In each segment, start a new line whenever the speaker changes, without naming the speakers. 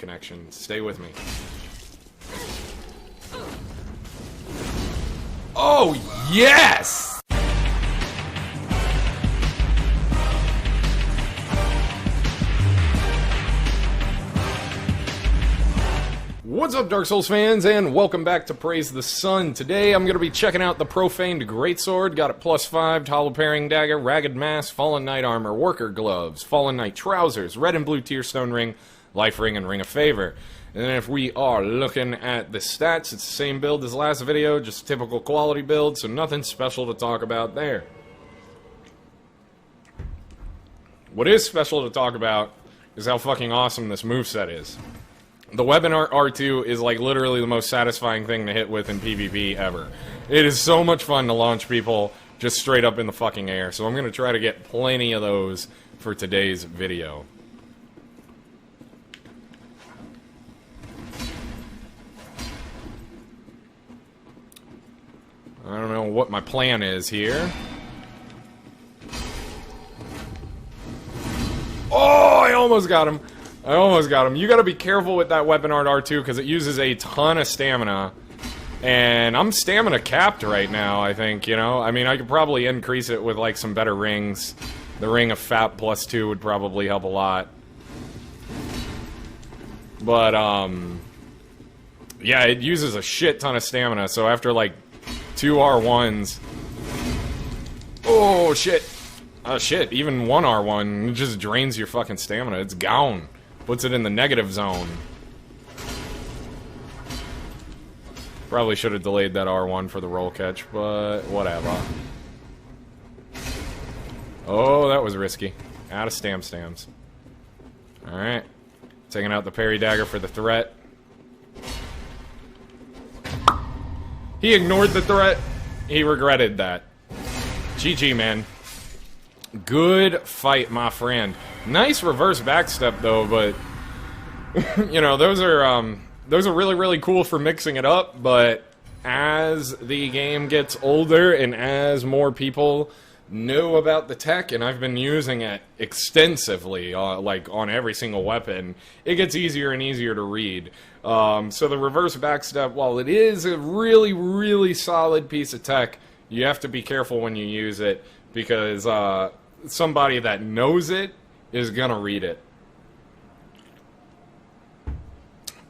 connection. Stay with me. Oh, yes! What's up, Dark Souls fans, and welcome back to Praise the Sun. Today I'm going to be checking out the Profaned Greatsword. Got it +5, Hollow Parrying Dagger, Ragged Mask, Fallen Knight Armor, Worker Gloves, Fallen Knight Trousers, Red and Blue Tearstone Ring, Life Ring, and Ring of Favor. And then if we are looking at the stats, it's the same build as last video, just a typical quality build, so nothing special to talk about there. What is special to talk about is how fucking awesome this moveset is. The weapon art R2 is like literally the most satisfying thing to hit with in PvP ever. It is so much fun to launch people just straight up in the fucking air, so I'm going to try to get plenty of those for today's video. I don't know what my plan is here. Oh, I almost got him. I almost got him. You gotta be careful with that weapon art R2 because it uses a ton of stamina. And I'm stamina capped right now, I think, you know? I mean, I could probably increase it with, like, some better rings. The Ring of Fat +2 would probably help a lot. But, yeah, it uses a shit ton of stamina, so after, like, 2 R1s... Oh, shit! Oh, shit, even 1 R1, it just drains your fucking stamina. It's gone. Puts it in the negative zone. Probably should have delayed that R1 for the roll catch, but whatever. Oh, that was risky. Out of stamps. Alright. Taking out the parry dagger for the threat. He ignored the threat. He regretted that. GG, man. Good fight, my friend. Nice reverse backstep, though, but you know, those are really, really cool for mixing it up, but as the game gets older and as more people know about the tech, and I've been using it extensively, like on every single weapon, it gets easier and easier to read. So the reverse backstep, while it is a really, really solid piece of tech, you have to be careful when you use it, because somebody that knows it is gonna read it.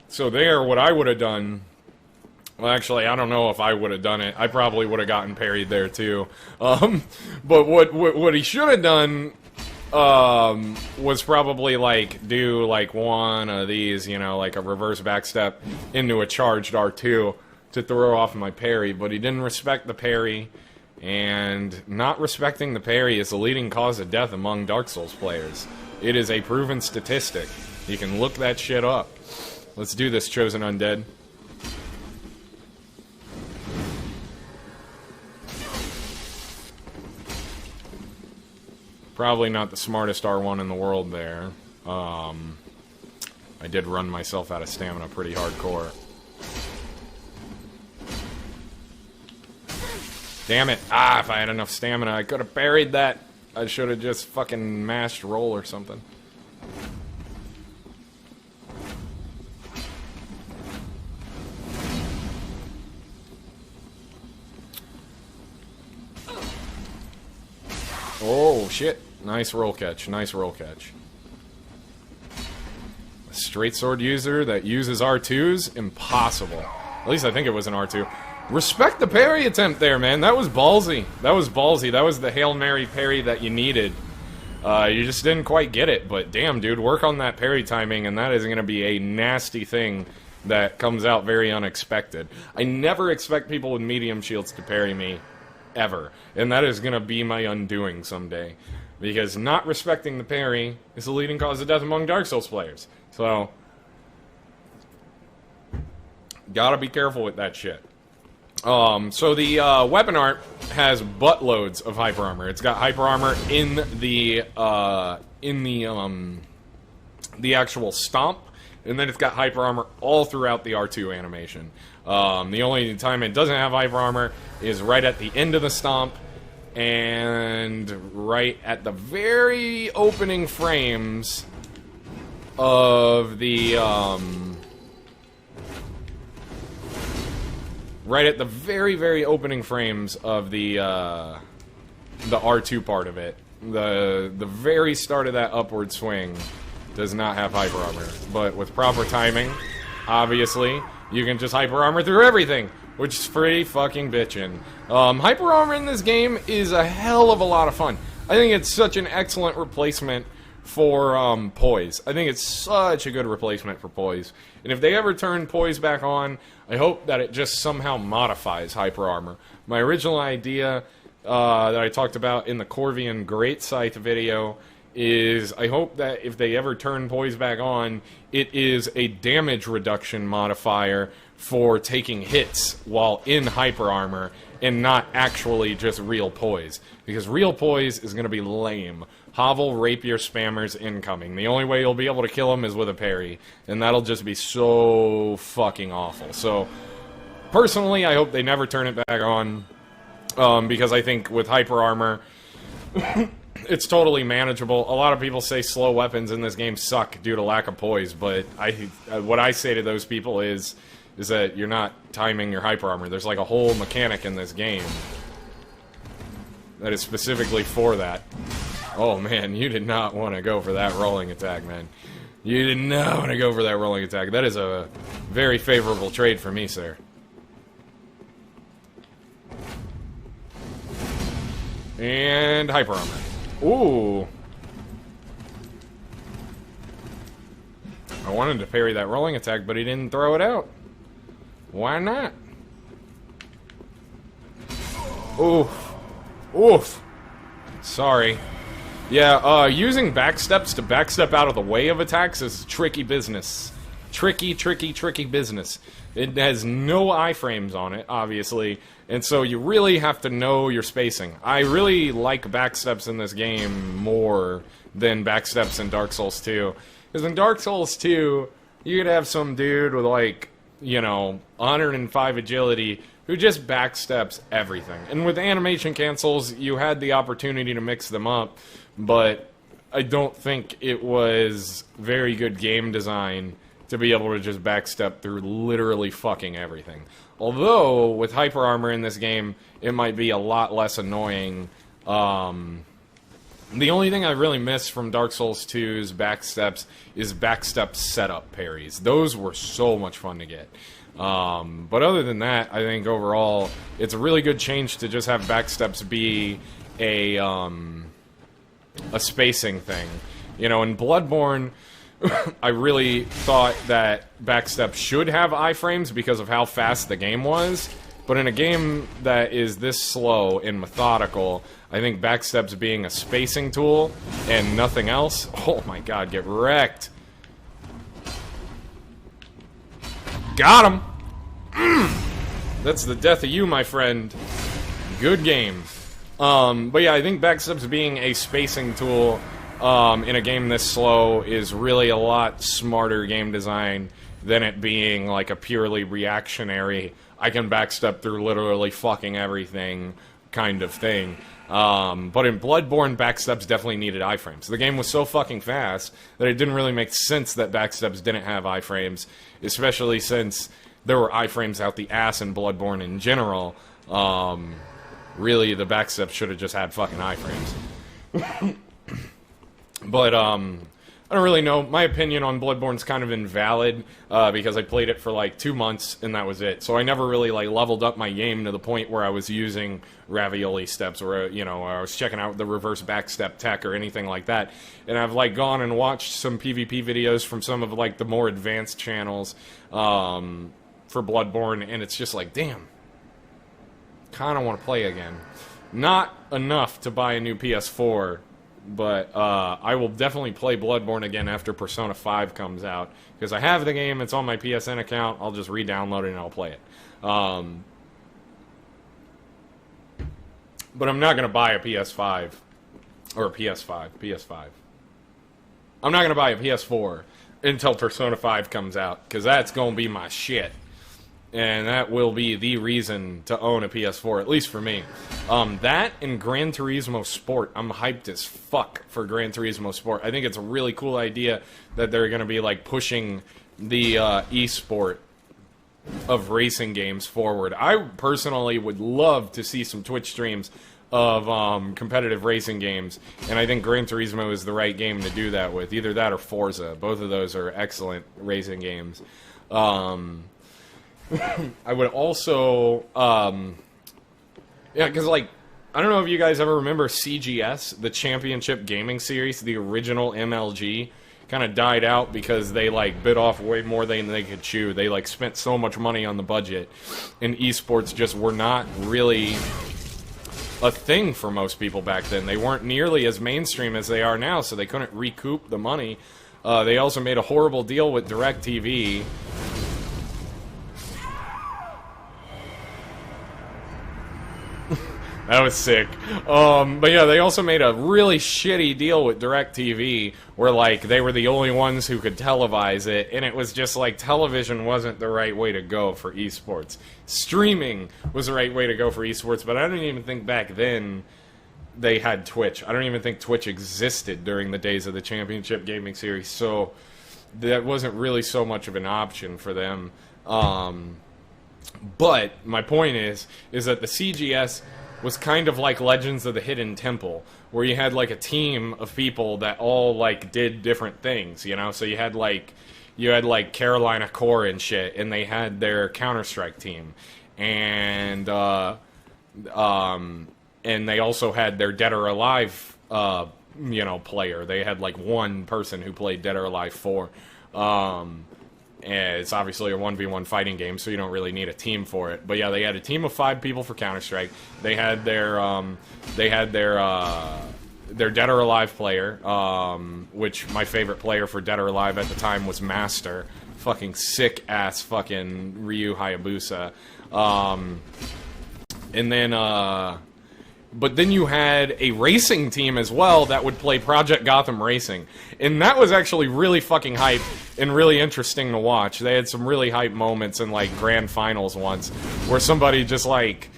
So there, what I would have done... Well, actually, I don't know if I would have done it. I probably would have gotten parried there, too. But what he should have done was probably, like, do, like, one of these, you know, like a reverse backstep into a charged R2 to throw off my parry, but he didn't respect the parry. And not respecting the parry is the leading cause of death among Dark Souls players. It is a proven statistic. You can look that shit up. Let's do this, Chosen Undead. Probably not the smartest R1 in the world there. I did run myself out of stamina pretty hardcore. Damn it. Ah, if I had enough stamina, I could have parried that. I should have just fucking mashed roll or something. Oh, shit. Nice roll catch. Nice roll catch. A straight sword user that uses R2s? Impossible. At least I think it was an R2. Respect the parry attempt there, man. That was ballsy. That was ballsy. That was the Hail Mary parry that you needed. You just didn't quite get it, but damn, dude, work on that parry timing, and that is going to be a nasty thing that comes out very unexpected. I never expect people with medium shields to parry me, ever. And that is going to be my undoing someday. Because not respecting the parry is the leading cause of death among Dark Souls players. So, gotta be careful with that shit. So the weapon art has buttloads of hyper armor. It's got hyper armor in the actual stomp, and then it's got hyper armor all throughout the R2 animation. The only time it doesn't have hyper armor is right at the end of the stomp, and right at the very opening frames of the, right at the very, very opening frames of the R2 part of it. The very start of that upward swing does not have hyper armor. But with proper timing, obviously, you can just hyper armor through everything, which is pretty fucking bitchin'. Hyper armor in this game is a hell of a lot of fun. I think it's such an excellent replacement for poise. I think it's such a good replacement for poise. And if they ever turn poise back on, I hope that it just somehow modifies hyper armor. My original idea that I talked about in the Corvian Greatsword video is I hope that if they ever turn poise back on, it is a damage reduction modifier for taking hits while in hyper armor and not actually just real poise. Because real poise is going to be lame. Hovel rapier spammers incoming. The only way you'll be able to kill them is with a parry, and that'll just be so fucking awful. So, personally, I hope they never turn it back on. Because I think with hyper armor, it's totally manageable. A lot of people say slow weapons in this game suck due to lack of poise, but what I say to those people is that you're not timing your hyper armor. There's like a whole mechanic in this game that is specifically for that. Oh man, you did not want to go for that rolling attack, man. You did not want to go for that rolling attack. That is a very favorable trade for me, sir. And hyper armor. Ooh. I wanted to parry that rolling attack, but he didn't throw it out. Why not? Oof. Oof. Sorry. Yeah, using backsteps to backstep out of the way of attacks is tricky business. Tricky business. It has no iframes on it, obviously, and so you really have to know your spacing. I really like backsteps in this game more than backsteps in Dark Souls 2. Because in Dark Souls 2, you could have some dude with, like, you know, 105 agility who just backsteps everything. And with animation cancels, you had the opportunity to mix them up, but I don't think it was very good game design to be able to just backstep through literally fucking everything. Although, with hyper armor in this game, it might be a lot less annoying. The only thing I really miss from Dark Souls 2's backsteps is backstep setup parries. Those were so much fun to get. But other than that, I think overall, it's a really good change to just have backsteps be a spacing thing. You know, in Bloodborne, I really thought that backstep should have iframes because of how fast the game was, but in a game that is this slow and methodical, I think backsteps being a spacing tool and nothing else, oh my god, get wrecked. Got him! That's the death of you, my friend. Good game. But yeah, I think backsteps being a spacing tool in a game this slow is really a lot smarter game design than it being like a purely reactionary, I can backstep through literally fucking everything kind of thing. But in Bloodborne, backsteps definitely needed iframes. The game was so fucking fast that it didn't really make sense that backsteps didn't have iframes, especially since there were iframes out the ass in Bloodborne in general. Really, the backsteps should have just had fucking iframes. But, I don't really know. My opinion on Bloodborne's kind of invalid, because I played it for, like, 2 months, and that was it. So I never really, like, leveled up my game to the point where I was using ravioli steps, or, you know, I was checking out the reverse backstep tech or anything like that. And I've, like, gone and watched some PvP videos from some of, like, the more advanced channels, for Bloodborne, and it's just like, damn. Kinda want to play again. Not enough to buy a new PS4, but I will definitely play Bloodborne again after Persona 5 comes out, because I have the game, it's on my PSN account, I'll just re-download it and I'll play it. But I'm not going to buy a PS5, or a PS5. I'm not going to buy a PS4 until Persona 5 comes out, because that's going to be my shit. And that will be the reason to own a PS4, at least for me. That and Gran Turismo Sport. I'm hyped as fuck for Gran Turismo Sport. I think it's a really cool idea that they're going to be, like, pushing the e-sport of racing games forward. I personally would love to see some Twitch streams of competitive racing games, and I think Gran Turismo is the right game to do that with. Either that or Forza. Both of those are excellent racing games. I would also, yeah, because, like, I don't know if you guys ever remember CGS, the Championship Gaming Series, the original MLG, kind of died out because they, like, bit off way more than they could chew. They, like, spent so much money on the budget, and esports just were not really a thing for most people back then. They weren't nearly as mainstream as they are now, so they couldn't recoup the money. They also made a horrible deal with DirecTV. That was sick. But yeah, they also made a really shitty deal with DirecTV where, like, they were the only ones who could televise it, and it was just like television wasn't the right way to go for esports. Streaming was the right way to go for esports, but I don't even think back then they had Twitch. I don't even think Twitch existed during the days of the Championship Gaming Series, so that wasn't really so much of an option for them. But my point is that the CGS was kind of like Legends of the Hidden Temple, where you had, like, a team of people that all, like, did different things, you know? So you had, like, Carolina Core and shit, and they had their Counter-Strike team. And they also had their Dead or Alive, you know, player. They had, like, one person who played Dead or Alive 4. And it's obviously a 1v1 fighting game, so you don't really need a team for it. But yeah, they had a team of 5 people for Counter-Strike. They had their Dead or Alive player, which my favorite player for Dead or Alive at the time was Master. Fucking sick-ass fucking Ryu Hayabusa. And then, but then you had a racing team as well that would play Project Gotham Racing. And that was actually really fucking hype and really interesting to watch. They had some really hype moments in, like, grand finals once where somebody just, like,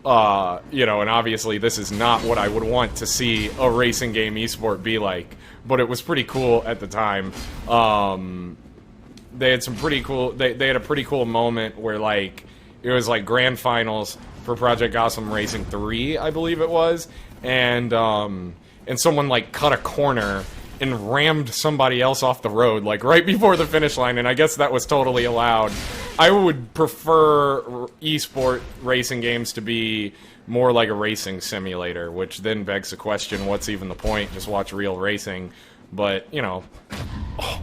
you know, and obviously this is not what I would want to see a racing game esport be like, but it was pretty cool at the time. They had some pretty cool, they had a pretty cool moment where, like, it was, like, grand finals for Project Gotham Racing 3, I believe it was, and someone, like, cut a corner and rammed somebody else off the road, like, right before the finish line, and I guess that was totally allowed. I would prefer esport racing games to be more like a racing simulator, which then begs the question, what's even the point? Just watch real racing. But, you know... Oh.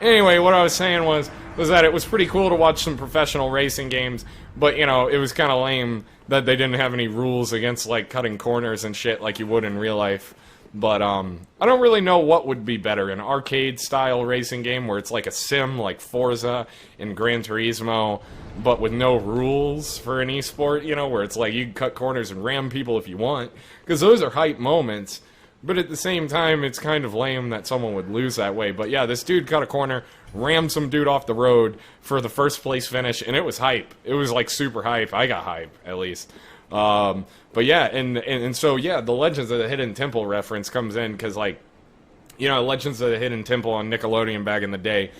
Anyway, what I was saying was that it was pretty cool to watch some professional racing games, but, you know, it was kind of lame that they didn't have any rules against, like, cutting corners and shit like you would in real life. But, I don't really know what would be better, an arcade-style racing game where it's like a sim, like Forza and Gran Turismo, but with no rules for an esport, you know, where it's like you can cut corners and ram people if you want, because those are hype moments. But at the same time, it's kind of lame that someone would lose that way. But yeah, this dude cut a corner, rammed some dude off the road for the first place finish, and it was hype. It was, like, super hype. I got hype, at least. But yeah, and so, yeah, the Legends of the Hidden Temple reference comes in, because, like, you know, Legends of the Hidden Temple on Nickelodeon back in the day,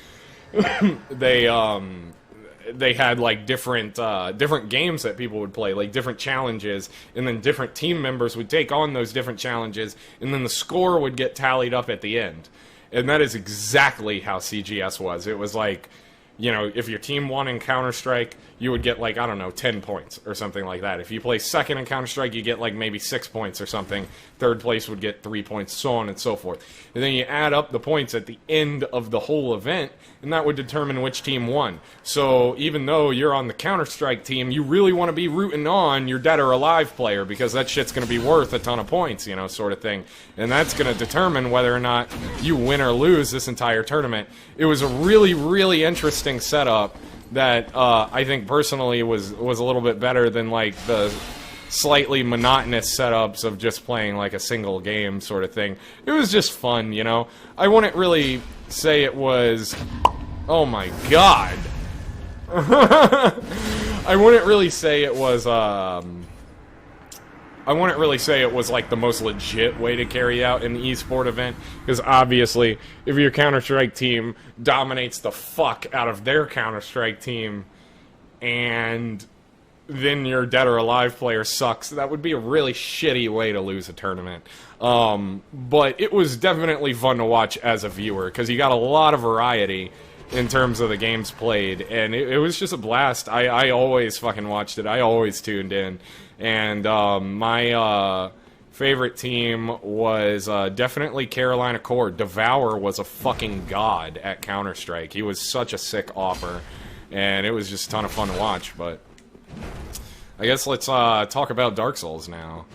they had, like, different games that people would play, like different challenges, and then different team members would take on those different challenges, and then the score would get tallied up at the end. And that is exactly how CGS was. It was like, you know, if your team won in Counter-Strike, you would get, like, I don't know, 10 points or something like that. If you play second in Counter-Strike, you get, like, maybe 6 points or something. Third place would get 3 points, so on and so forth. And then you add up the points at the end of the whole event, and that would determine which team won. So even though you're on the Counter-Strike team, you really want to be rooting on your Dead or Alive player, because that shit's going to be worth a ton of points, you know, sort of thing. And that's going to determine whether or not you win or lose this entire tournament. It was a really, really interesting setup that I think personally was a little bit better than, like, the slightly monotonous setups of just playing like a single game sort of thing. It was just fun, you know? I wouldn't really say it was... Oh my god! I wouldn't really say it was, I wouldn't really say it was like the most legit way to carry out an esport event, because obviously, if your Counter-Strike team dominates the fuck out of their Counter-Strike team, and then your dead or alive player sucks, that would be a really shitty way to lose a tournament. But it was definitely fun to watch as a viewer, because you got a lot of variety in terms of the games played, and it was just a blast. I always fucking watched it. I always tuned in. And my favorite team was definitely Carolina Core. Devour was a fucking god at Counter-Strike. He was such a sick offer, and it was just a ton of fun to watch. But I guess let's talk about Dark Souls now,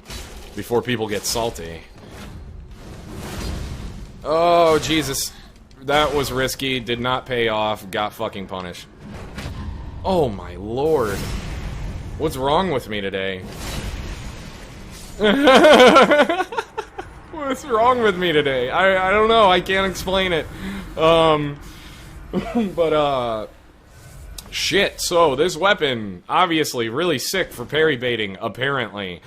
before people get salty. Oh, Jesus. That was risky, did not pay off, got fucking punished. Oh my lord. What's wrong with me today? What's wrong with me today? I don't know, I can't explain it. Shit, so this weapon, obviously really sick for parry baiting, apparently.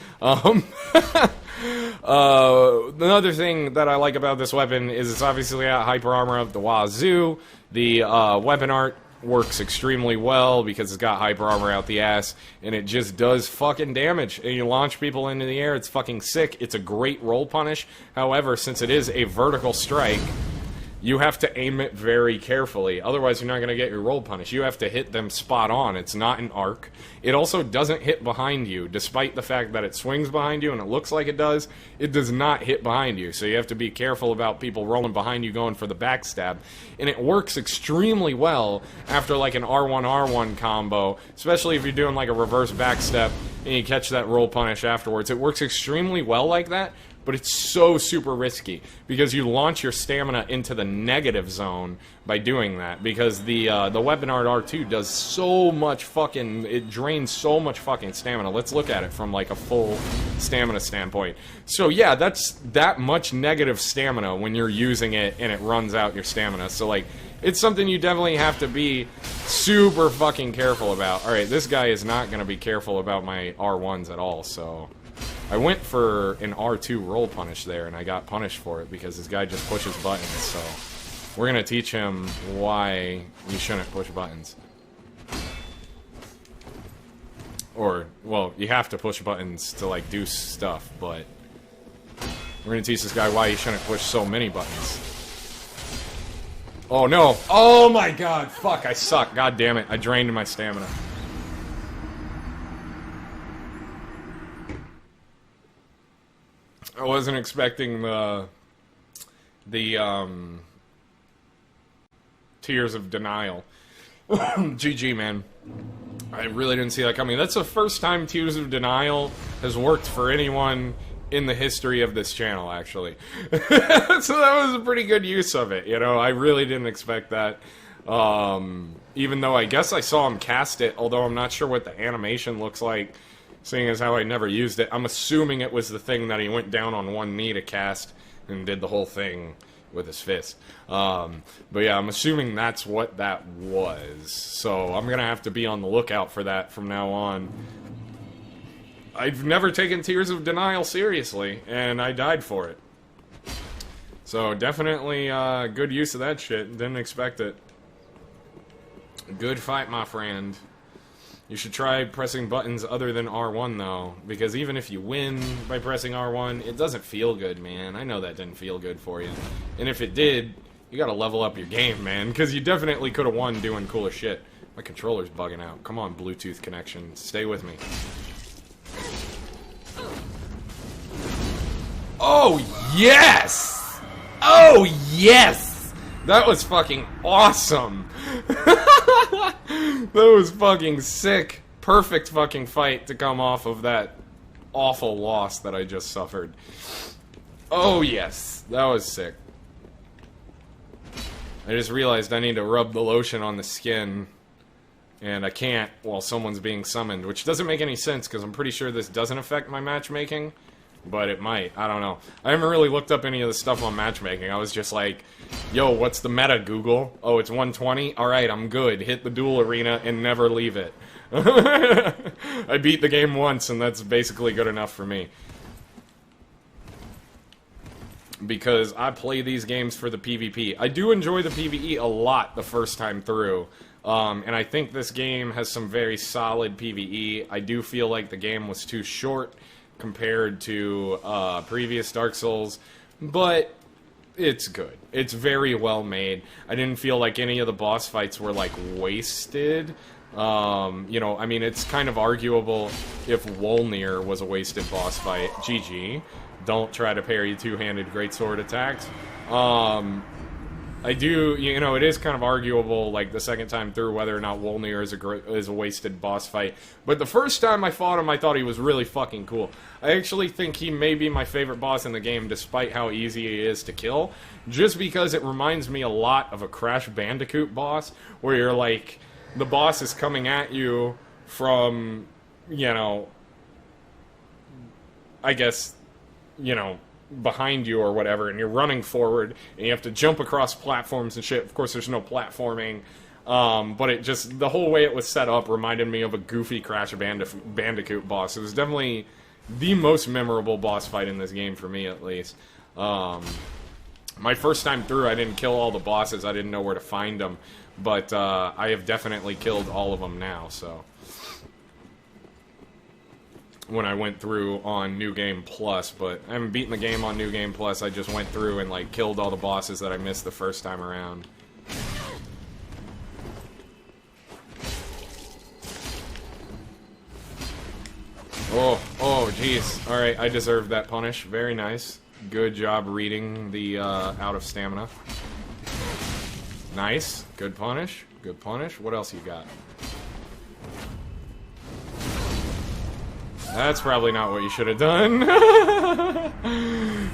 Another thing that I like about this weapon is it's obviously got hyper armor of the wazoo. The weapon art works extremely well because it's got hyper armor out the ass, and it just does fucking damage. And you launch people into the air, it's fucking sick. It's a great roll punish. However, since it is a vertical strike, you have to aim it very carefully, otherwise you're not going to get your roll punish. You have to hit them spot on. It's not an arc. It also doesn't hit behind you, despite the fact that it swings behind you and it looks like it does not hit behind you. So you have to be careful about people rolling behind you going for the backstab. And it works extremely well after like an R1-R1 combo, especially if you're doing like a reverse backstep and you catch that roll punish afterwards. It works extremely well like that. But it's so super risky, because you launch your stamina into the negative zone by doing that, because the weapon art R2 does so much fucking, it drains so much fucking stamina. Let's look at it from like a full stamina standpoint. So yeah, that's that much negative stamina when you're using it and it runs out your stamina. So like, it's something you definitely have to be super fucking careful about. Alright, this guy is not going to be careful about my R1s at all, so... I went for an R2 roll punish there, and I got punished for it because this guy just pushes buttons, so... We're gonna teach him why you shouldn't push buttons. Or, well, you have to push buttons to, like, do stuff, but... We're gonna teach this guy why he shouldn't push so many buttons. Oh, no! Oh my god! Fuck, I suck. God damn it. I drained my stamina. I wasn't expecting the Tears of Denial. GG, man. I really didn't see that coming. That's the first time Tears of Denial has worked for anyone in the history of this channel, actually. So that was a pretty good use of it, you know? I really didn't expect that. Even though I guess I saw him cast it, although I'm not sure what the animation looks like. Seeing as how I never used it, I'm assuming it was the thing that he went down on one knee to cast and did the whole thing with his fist. But yeah, I'm assuming that's what that was. So I'm gonna have to be on the lookout for that from now on. I've never taken Tears of Denial seriously, and I died for it. So definitely good use of that shit. Didn't expect it. Good fight, my friend. You should try pressing buttons other than R1, though, because even if you win by pressing R1, it doesn't feel good, man. I know that didn't feel good for you. And if it did, you gotta level up your game, man, because you definitely could have won doing cooler shit. My controller's bugging out. Come on, Bluetooth connection. Stay with me. Oh, yes! Oh, yes! That was fucking awesome! That was fucking sick. Perfect fucking fight to come off of that awful loss that I just suffered. Oh yes, that was sick. I just realized I need to rub the lotion on the skin and I can't while someone's being summoned, which doesn't make any sense because I'm pretty sure this doesn't affect my matchmaking, but it might. I don't know. I haven't really looked up any of the stuff on matchmaking. I was just like, yo, what's the meta, Google? Oh, it's 120? Alright, I'm good. Hit the duel arena and never leave it. I beat the game once, and that's basically good enough for me. Because I play these games for the PvP. I do enjoy the PvE a lot the first time through. And I think this game has some very solid PvE. I do feel like the game was too short compared to previous Dark Souls, but it's good. It's very well made. I didn't feel like any of the boss fights were, like, wasted. You know, I mean, it's kind of arguable if Wolnir was a wasted boss fight. GG. Don't try to parry two-handed Greatsword attacks. I do, you know, it is kind of arguable, like, the second time through whether or not Wolnir is a wasted boss fight. But the first time I fought him, I thought he was really fucking cool. I actually think he may be my favorite boss in the game, despite how easy he is to kill. Just because it reminds me a lot of a Crash Bandicoot boss, where you're like, the boss is coming at you from, you know, I guess, you know, behind you or whatever, and you're running forward, and you have to jump across platforms and shit. Of course, there's no platforming, but it just, the whole way it was set up reminded me of a goofy Crash Bandicoot boss. It was definitely the most memorable boss fight in this game, for me at least. My first time through, I didn't kill all the bosses, I didn't know where to find them, but I have definitely killed all of them now, so... when I went through on New Game Plus, but I haven't beaten the game on New Game Plus. I just went through and, like, killed all the bosses that I missed the first time around. Oh, jeez. Alright, I deserved that punish. Very nice. Good job reading the, out of stamina. Nice. Good punish. Good punish. What else you got? That's probably not what you should have done.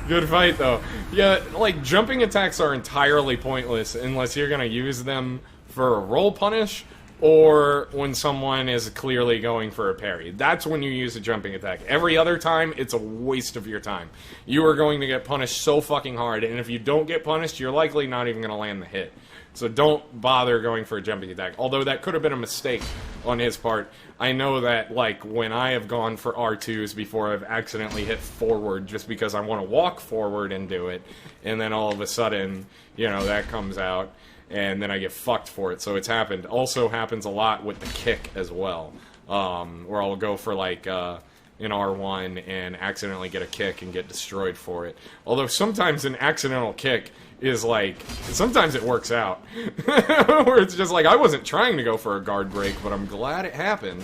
Good fight, though. Yeah, like, jumping attacks are entirely pointless unless you're gonna use them for a roll punish or when someone is clearly going for a parry. That's when you use a jumping attack. Every other time, it's a waste of your time. You are going to get punished so fucking hard, and if you don't get punished, you're likely not even gonna land the hit. So don't bother going for a jumping attack. Although that could have been a mistake on his part. I know that, like, when I have gone for R2s before, I've accidentally hit forward just because I want to walk forward and do it. And then all of a sudden, you know, that comes out. And then I get fucked for it. So it's happened. Also happens a lot with the kick as well. Where I'll go for, like, an R1 and accidentally get a kick and get destroyed for it. Although sometimes an accidental kick is like, sometimes it works out. Where it's just like, I wasn't trying to go for a guard break, but I'm glad it happened.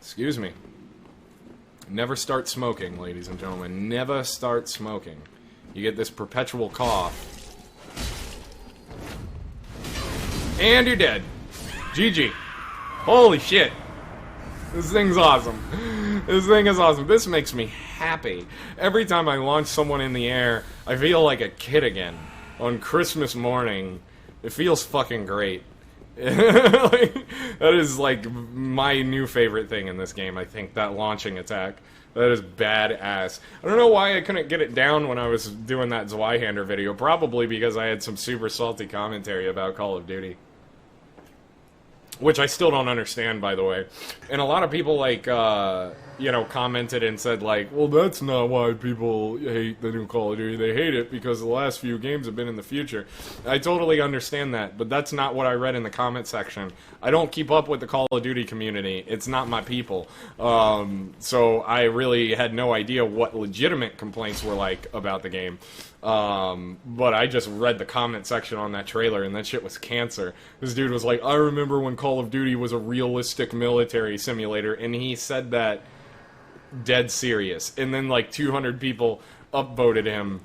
Excuse me. Never start smoking, ladies and gentlemen. Never start smoking. You get this perpetual cough. And you're dead. GG. Holy shit. This thing's awesome. This thing is awesome. This makes me happy. Every time I launch someone in the air, I feel like a kid again. On Christmas morning, it feels fucking great. Like, that is, like, my new favorite thing in this game, I think, that launching attack. That is badass. I don't know why I couldn't get it down when I was doing that Zweihander video. Probably because I had some super salty commentary about Call of Duty. Which I still don't understand, by the way. And a lot of people, like, you know, commented and said, like, well, that's not why people hate the new Call of Duty. They hate it because the last few games have been in the future. I totally understand that, but that's not what I read in the comment section. I don't keep up with the Call of Duty community. It's not my people. So I really had no idea what legitimate complaints were like about the game. But I just read the comment section on that trailer, and that shit was cancer. This dude was like, I remember when Call of Duty was a realistic military simulator, and he said that dead serious. And then, like, 200 people upvoted him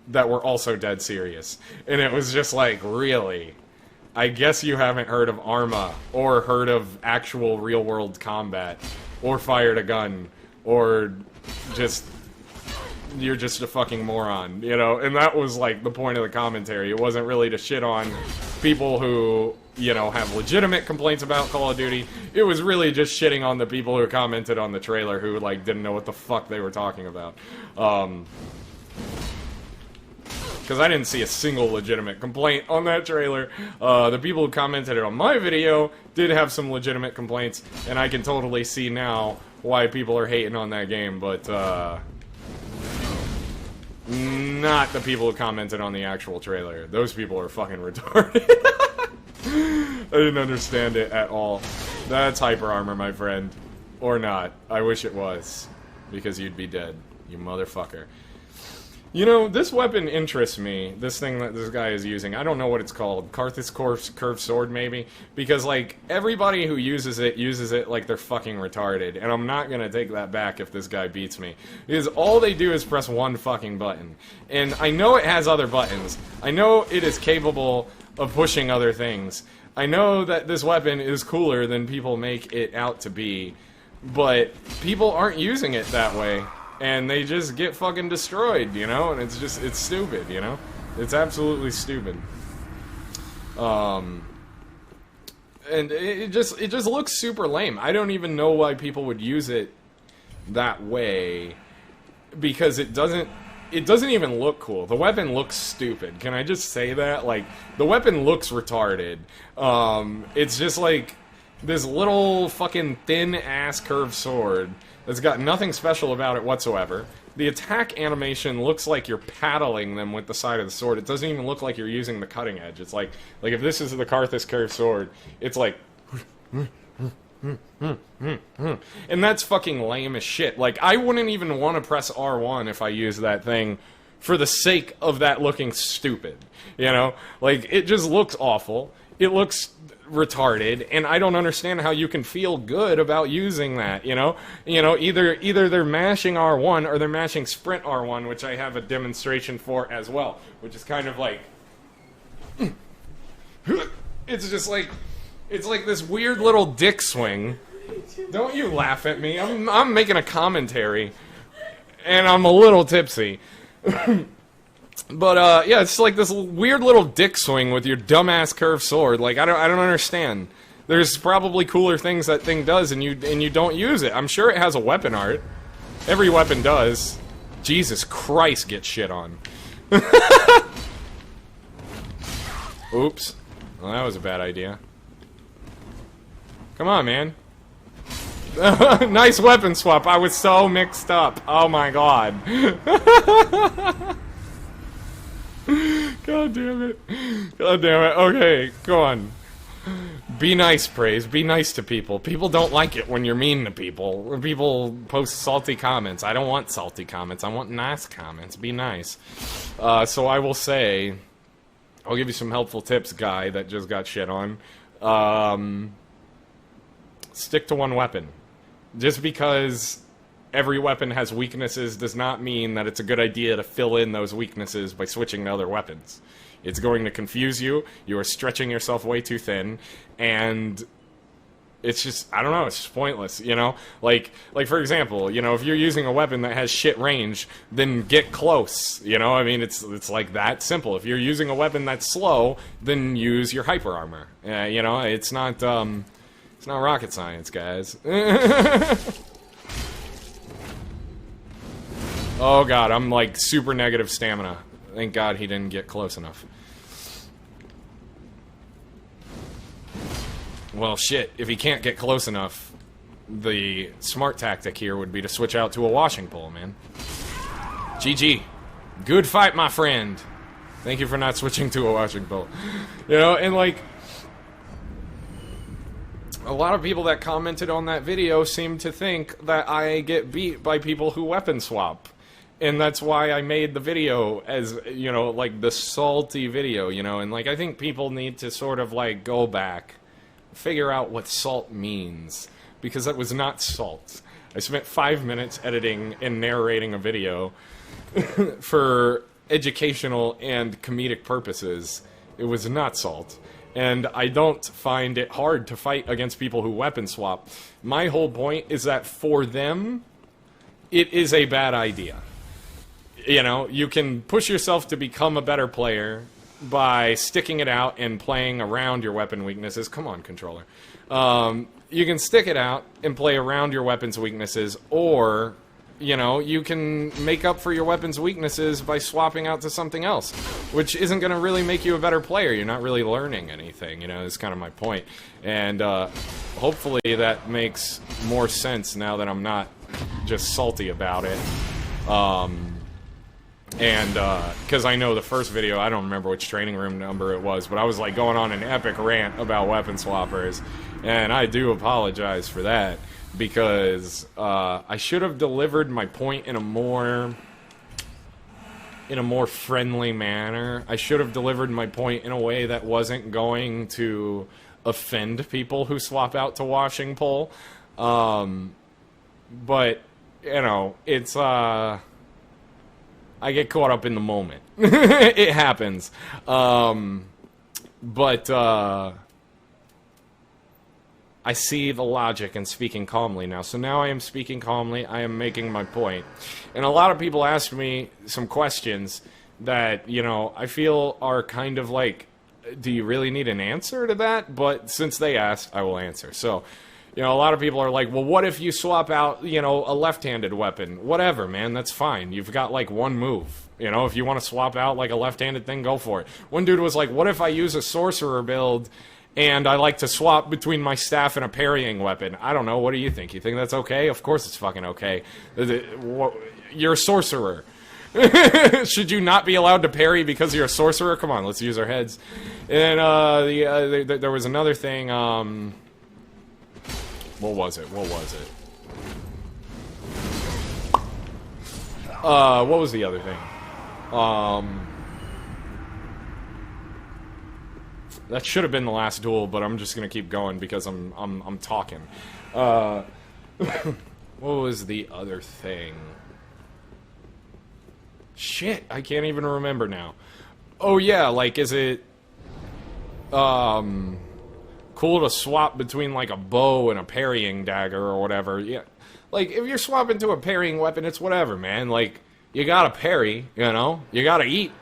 that were also dead serious. And it was just like, really? I guess you haven't heard of Arma, or heard of actual real-world combat, or fired a gun. or just you're just a fucking moron, you know? And that was, like, the point of the commentary. It wasn't really to shit on people who, you know, have legitimate complaints about Call of Duty. It was really just shitting on the people who commented on the trailer who, like, didn't know what the fuck they were talking about. Because I didn't see a single legitimate complaint on that trailer. The people who commented on my video did have some legitimate complaints, and I can totally see now why people are hating on that game, but, not the people who commented on the actual trailer. Those people are fucking retarded. I didn't understand it at all. That's hyper armor, my friend. Or not. I wish it was. Because you'd be dead. You motherfucker. You know, this weapon interests me. This thing that this guy is using. I don't know what it's called. Karthus Curved Sword, maybe? Because, like, everybody who uses it like they're fucking retarded. And I'm not gonna take that back if this guy beats me. Because all they do is press one fucking button. And I know it has other buttons. I know it is capable of pushing other things. I know that this weapon is cooler than people make it out to be. But people aren't using it that way. And they just get fucking destroyed, you know? And it's just, it's stupid, you know? It's absolutely stupid. And it just looks super lame. I don't even know why people would use it that way. Because it doesn't even look cool. The weapon looks stupid. Can I just say that? Like, the weapon looks retarded. It's just like this little fucking thin-ass curved sword that's got nothing special about it whatsoever. The attack animation looks like you're paddling them with the side of the sword. It doesn't even look like you're using the cutting edge. It's like if this is the Karthus Curved Sword, it's like... And that's fucking lame as shit. Like, I wouldn't even want to press R1 if I used that thing for the sake of that looking stupid. You know? Like, it just looks awful. It looks retarded, and I don't understand how you can feel good about using that, you know? You know, either they're mashing R1 or they're mashing Sprint R1, which I have a demonstration for as well, which is kind of like... It's just like... It's like this weird little dick swing. Don't you laugh at me. I'm making a commentary, and I'm a little tipsy. But, yeah, it's like this weird little dick swing with your dumbass curved sword. Like, I don't understand. There's probably cooler things that thing does, and you don't use it. I'm sure it has a weapon art. Every weapon does. Jesus Christ, get shit on. Oops. Well, that was a bad idea. Come on, man. Nice weapon swap. I was so mixed up. Oh my god. God damn it. God damn it. Okay, go on. Be nice, Praise. Be nice to people. People don't like it when you're mean to people. When people post salty comments. I don't want salty comments. I want nice comments. Be nice. So I will say... I'll give you some helpful tips, guy that just got shit on. Stick to one weapon. Just because every weapon has weaknesses does not mean that it's a good idea to fill in those weaknesses by switching to other weapons. It's going to confuse you, you are stretching yourself way too thin, and it's just, I don't know, it's just pointless, you know? Like for example, you know, if you're using a weapon that has shit range, then get close, you know? I mean, it's like that simple. If you're using a weapon that's slow, then use your hyper armor. You know, it's not rocket science, guys. Oh god, I'm like super negative stamina. Thank god he didn't get close enough. Well, shit, if he can't get close enough, the smart tactic here would be to switch out to a washing pole, man. GG. Good fight, my friend. Thank you for not switching to a washing pole. You know, and like... A lot of people that commented on that video seem to think that I get beat by people who weapon swap. And that's why I made the video as, you know, like the salty video, you know, and like I think people need to sort of like go back, figure out what salt means, because that was not salt. I spent 5 minutes editing and narrating a video for educational and comedic purposes. It was not salt. And I don't find it hard to fight against people who weapon swap. My whole point is that for them, it is a bad idea. You know, you can push yourself to become a better player by sticking it out and playing around your weapon weaknesses. Come on, controller. You can stick it out and play around your weapon's weaknesses, or, you know, you can make up for your weapon's weaknesses by swapping out to something else, which isn't going to really make you a better player. You're not really learning anything, you know, is kind of my point. And hopefully that makes more sense now that I'm not just salty about it. Because I know the first video, I don't remember which training room number it was, but I was like going on an epic rant about weapon swappers, and I do apologize for that, because I should have delivered my point in a more friendly manner. I should have delivered my point in a way that wasn't going to offend people who swap out to washing pole. But, you know, it's, I get caught up in the moment. It happens. But I see the logic in speaking calmly now. So now I am speaking calmly. I am making my point. And a lot of people ask me some questions that, you know, I feel are kind of like, do you really need an answer to that? But since they asked, I will answer. So, you know, a lot of people are like, well, what if you swap out, you know, a left-handed weapon? Whatever, man, that's fine. You've got, like, one move. You know, if you want to swap out, like, a left-handed thing, go for it. One dude was like, what if I use a sorcerer build and I like to swap between my staff and a parrying weapon? I don't know, what do you think? You think that's okay? Of course it's fucking okay. You're a sorcerer. Should you not be allowed to parry because you're a sorcerer? Come on, let's use our heads. And there was another thing, what was it? What was the other thing? That should have been the last duel, but I'm just gonna keep going because I'm talking. What was the other thing? Shit, I can't even remember now. Oh yeah, like, is it cool to swap between, like, a bow and a parrying dagger or whatever? Yeah, like, if you're swapping to a parrying weapon, it's whatever, man. Like, you gotta parry, you know? You gotta eat.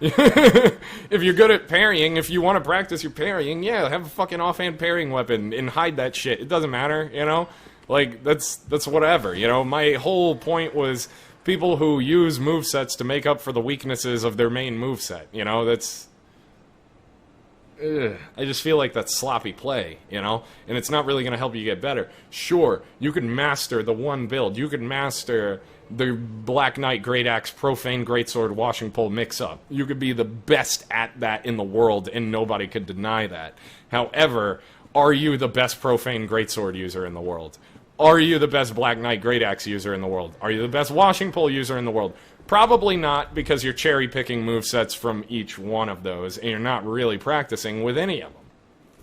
If you're good at parrying, if you want to practice your parrying, yeah, have a fucking offhand parrying weapon and hide that shit. It doesn't matter, you know? Like, that's whatever, you know? My whole point was people who use movesets to make up for the weaknesses of their main moveset, you know? That's... I just feel like that's sloppy play, you know? And it's not really going to help you get better. Sure, you can master the one build. You can master the Black Knight Great Axe Profaned Greatsword Washing Pole mix-up. You could be the best at that in the world, and nobody could deny that. However, are you the best Profaned Greatsword user in the world? Are you the best Black Knight Great Axe user in the world? Are you the best Washing Pole user in the world? Probably not, because you're cherry-picking movesets from each one of those, and you're not really practicing with any of them.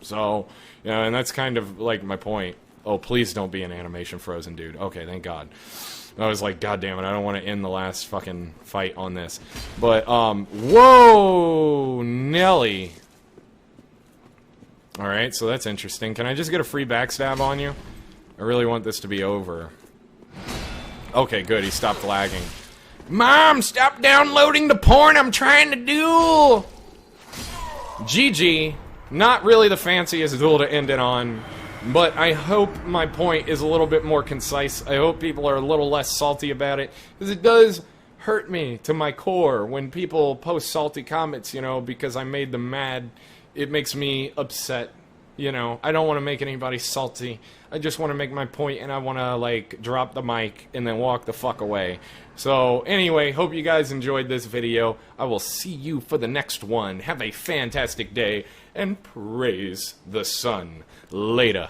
So, you know, and that's kind of, like, my point. Oh, please don't be an animation frozen, dude. Okay, thank God. I was like, God damn it, I don't want to end the last fucking fight on this. But, whoa, Nelly. Alright, so that's interesting. Can I just get a free backstab on you? I really want this to be over. Okay, good, he stopped lagging. Mom, stop downloading the porn I'm trying to do! GG. Not really the fanciest duel to end it on, but I hope my point is a little bit more concise. I hope people are a little less salty about it, because it does hurt me to my core when people post salty comments, you know, because I made them mad. It makes me upset, you know. I don't want to make anybody salty. I just want to make my point, and I want to, like, drop the mic and then walk the fuck away. So, anyway, hope you guys enjoyed this video. I will see you for the next one. Have a fantastic day, and praise the sun. Later.